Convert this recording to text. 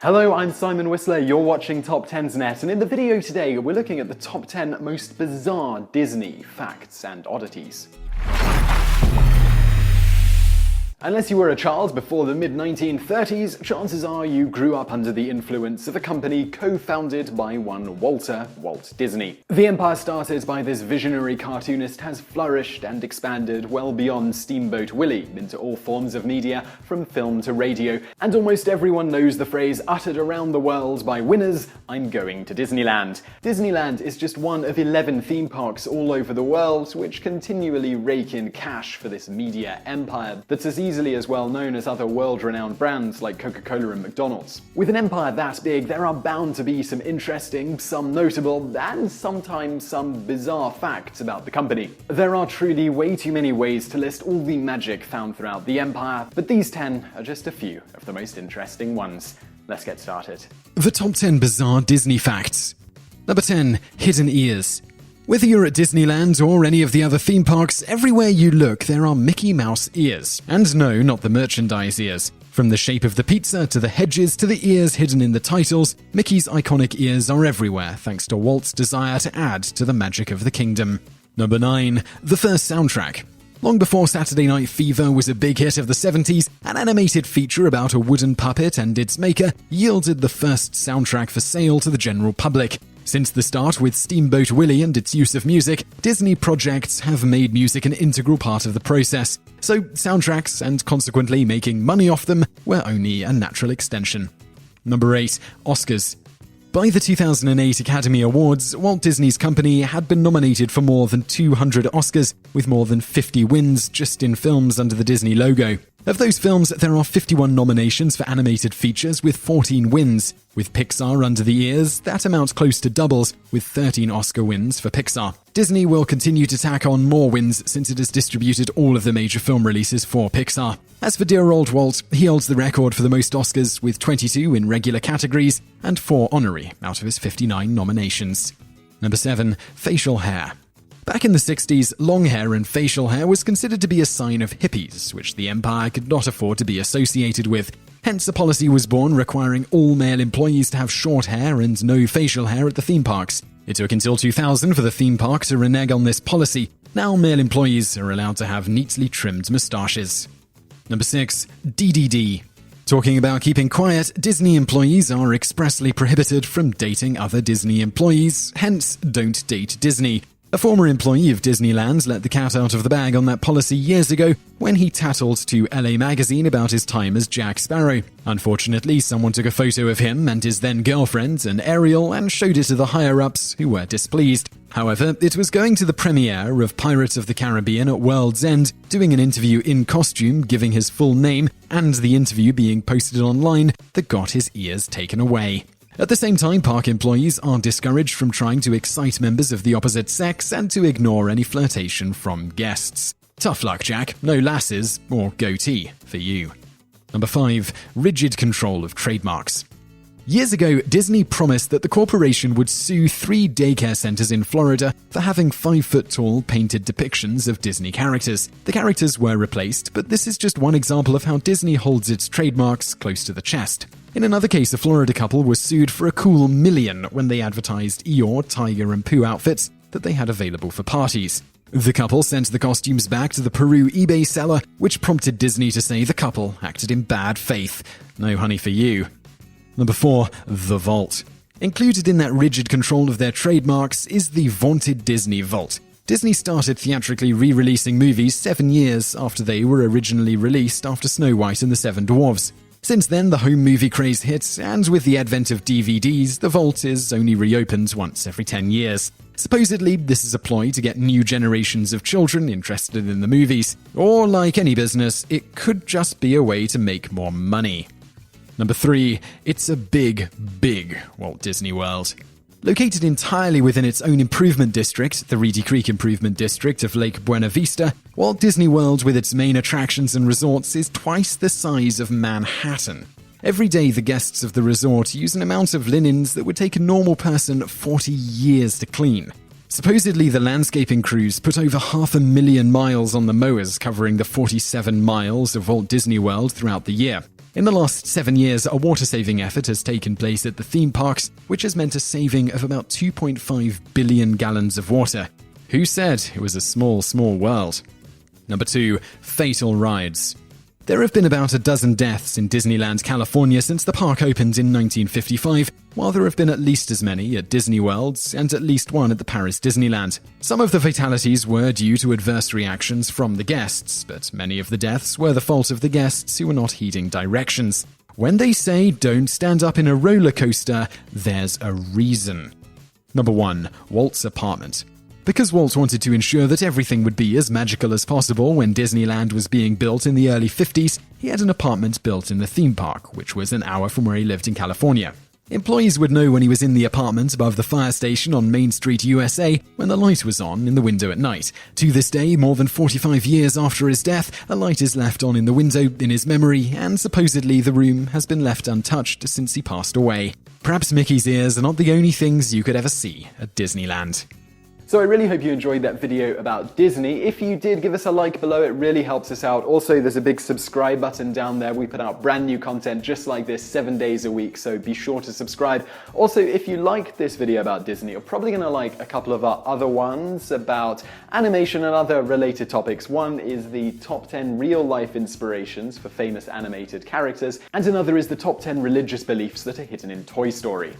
Hello, I'm Simon Whistler, you're watching TopTenzNet, and in the video today we're looking at the top 10 most bizarre Disney facts and oddities. Unless you were a child before the mid-1930s, chances are you grew up under the influence of a company co-founded by one Walt Disney. The empire started by this visionary cartoonist has flourished and expanded well beyond Steamboat Willie into all forms of media, from film to radio, and almost everyone knows the phrase uttered around the world by winners, "I'm going to Disneyland." Disneyland is just one of 11 theme parks all over the world, which continually rake in cash for this media empire that's as easily as well known as other world-renowned brands like Coca-Cola and McDonald's. With an empire that big, there are bound to be some interesting, some notable, and sometimes some bizarre facts about the company. There are truly way too many ways to list all the magic found throughout the empire, but these 10 are just a few of the most interesting ones. Let's get started. The top 10 bizarre Disney facts. Number 10. Hidden ears. Whether you're at Disneyland or any of the other theme parks, everywhere you look there are Mickey Mouse ears. And no, not the merchandise ears. From the shape of the pizza to the hedges to the ears hidden in the titles, Mickey's iconic ears are everywhere thanks to Walt's desire to add to the magic of the kingdom. Number 9. The first soundtrack. Long before Saturday Night Fever was a big hit of the 70s, an animated feature about a wooden puppet and its maker yielded the first soundtrack for sale to the general public. Since the start with Steamboat Willie and its use of music, Disney projects have made music an integral part of the process. So soundtracks, and consequently making money off them, were only a natural extension. Number 8. Oscars. By the 2008 Academy Awards, Walt Disney's company had been nominated for more than 200 Oscars, with more than 50 wins just in films under the Disney logo. Of those films, there are 51 nominations for animated features with 14 wins. With Pixar under the ears, that amount close to doubles, with 13 Oscar wins for Pixar. Disney will continue to tack on more wins since it has distributed all of the major film releases for Pixar. As for dear old Walt, he holds the record for the most Oscars, with 22 in regular categories and 4 honorary out of his 59 nominations. Number 7. Facial hair. Back in the 60s, long hair and facial hair was considered to be a sign of hippies, which the empire could not afford to be associated with. Hence, a policy was born requiring all male employees to have short hair and no facial hair at the theme parks. It took until 2000 for the theme park to renege on this policy. Now, male employees are allowed to have neatly trimmed moustaches. Number 6. DDD. Talking about keeping quiet, Disney employees are expressly prohibited from dating other Disney employees, hence, don't date Disney. A former employee of Disneyland let the cat out of the bag on that policy years ago when he tattled to LA Magazine about his time as Jack Sparrow. Unfortunately, someone took a photo of him and his then-girlfriend, an Ariel, and showed it to the higher-ups, who were displeased. However, it was going to the premiere of Pirates of the Caribbean at World's End, doing an interview in costume, giving his full name, and the interview being posted online that got his ears taken away. At the same time, park employees are discouraged from trying to excite members of the opposite sex and to ignore any flirtation from guests. Tough luck, Jack. No lasses or goatee for you. Number 5. Rigid control of trademarks. Years ago, Disney promised that the corporation would sue 3 daycare centers in Florida for having 5-foot-tall painted depictions of Disney characters. The characters were replaced, but this is just one example of how Disney holds its trademarks close to the chest. In another case, a Florida couple was sued for a cool $1 million when they advertised Eeyore, Tiger, and Pooh outfits that they had available for parties. The couple sent the costumes back to the Peru eBay seller, which prompted Disney to say the couple acted in bad faith. No honey for you. Number 4. The Vault. Included in that rigid control of their trademarks is the vaunted Disney Vault. Disney started theatrically re-releasing movies 7 years after they were originally released after Snow White and the Seven Dwarfs. Since then, the home movie craze hit, and with the advent of DVDs, the vault is only reopened once every 10 years. Supposedly, this is a ploy to get new generations of children interested in the movies. Or, like any business, it could just be a way to make more money. Number 3. It's a big Walt Disney World. Located entirely within its own improvement district, the Reedy Creek Improvement District of Lake Buena Vista, Walt Disney World with its main attractions and resorts is twice the size of Manhattan. Every day, the guests of the resort use an amount of linens that would take a normal person 40 years to clean. Supposedly, the landscaping crews put over 500,000 miles on the mowers covering the 47 miles of Walt Disney World throughout the year. In the last 7 years, a water-saving effort has taken place at the theme parks, which has meant a saving of about 2.5 billion gallons of water. Who said it was a small, small world? Number 2. Fatal rides. There have been about a dozen deaths in Disneyland, California since the park opened in 1955, while there have been at least as many at Disney World and at least one at the Paris Disneyland. Some of the fatalities were due to adverse reactions from the guests, but many of the deaths were the fault of the guests who were not heeding directions. When they say don't stand up in a roller coaster, there's a reason. Number 1. Walt's apartment. Because Walt wanted to ensure that everything would be as magical as possible when Disneyland was being built in the early 50s, he had an apartment built in the theme park, which was an hour from where he lived in California. Employees would know when he was in the apartment above the fire station on Main Street, USA, when the light was on in the window at night. To this day, more than 45 years after his death, a light is left on in the window in his memory, and supposedly the room has been left untouched since he passed away. Perhaps Mickey's ears are not the only things you could ever see at Disneyland. So I really hope you enjoyed that video about Disney. If you did, give us a like below, it really helps us out. Also, there's a big subscribe button down there. We put out brand new content just like this 7 days a week, so be sure to subscribe. Also, if you liked this video about Disney, you're probably gonna like a couple of our other ones about animation and other related topics. One is the top 10 real-life inspirations for famous animated characters, and another is the top 10 religious beliefs that are hidden in Toy Story.